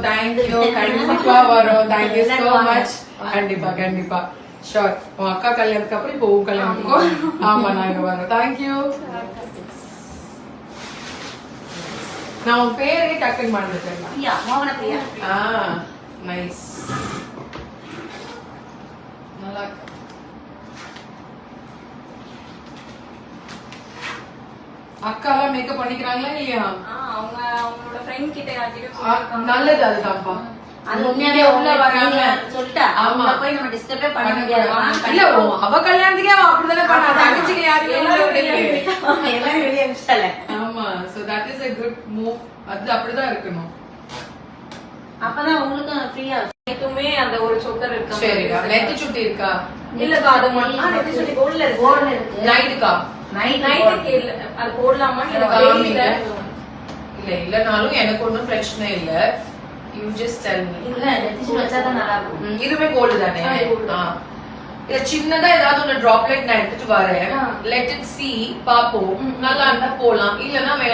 Thank you. கண்டிப்பா வரும். Thank you so much. கண்டிப்பா கண்டிப்பா ஷோர். உன் அக்கா கல்யாணத்துக்கு அப்புறம் இப்போ உன் கல்யாணத்துக்கும் ஆமா நாங்க வரோம். தேங்க்யூ. நான் உன் பேரே டக்குன்னு மறந்துட்டேன். பிரியா, மோகன பிரியா. நைஸ். நல்லா அக்காலாம் மேக்கப் பண்ணிக்கிறாங்களா இல்லையா? அவங்க அவங்களோட ஃப்ரெண்ட் கிட்ட யார்கிட்ட நல்லது அதுதான்ப்பா. அது உண்மையாவே உள்ள வராங்க சொல்லிட்டா ஆமா போய் நம்ம டிஸ்டர்பே பண்ண முடியாது. இல்ல அவ கல்யாணத்துக்கே அவ அப்படிதானே பண்ணா. தங்கச்சிக்கு யாரும் எல்லாம் வெளியே அனுப்பிச்சிட்டல. ஆமா. So that is a good move. அது அப்படிதான் இருக்கணும். அப்பதான் உங்களுக்கும் ஃப்ரீயா எப்பவுமே அந்த ஒரு சொக்கர் இருக்கு. சரிக்கா. நெத்தி சுட்டி இருக்கா? இல்லக்கா அது மட்டும் நெத்தி சுட்டி கோல்ல இருக்கு. கோல்ல இருக்கு. நைட்டுக்கா? நைட்டுக்கு இல்ல அது போடலாமா? இல்ல இல்லனாலும் எனக்கு ஒண்ணும் பிரச்சனை இல்ல. You just tell me. இல்ல நெத்தி சுட்டி வச்சாதான் நல்லா இருக்கும். இதுமே கோல்டு தானே? இத சின்னதா ஏதாவது ஒரு டிராப்லெட் நான் எடுத்துட்டு வரேன். லெட் இட் see பாப்போம். நல்லா இருந்தா போலாம். இல்லனா வேணா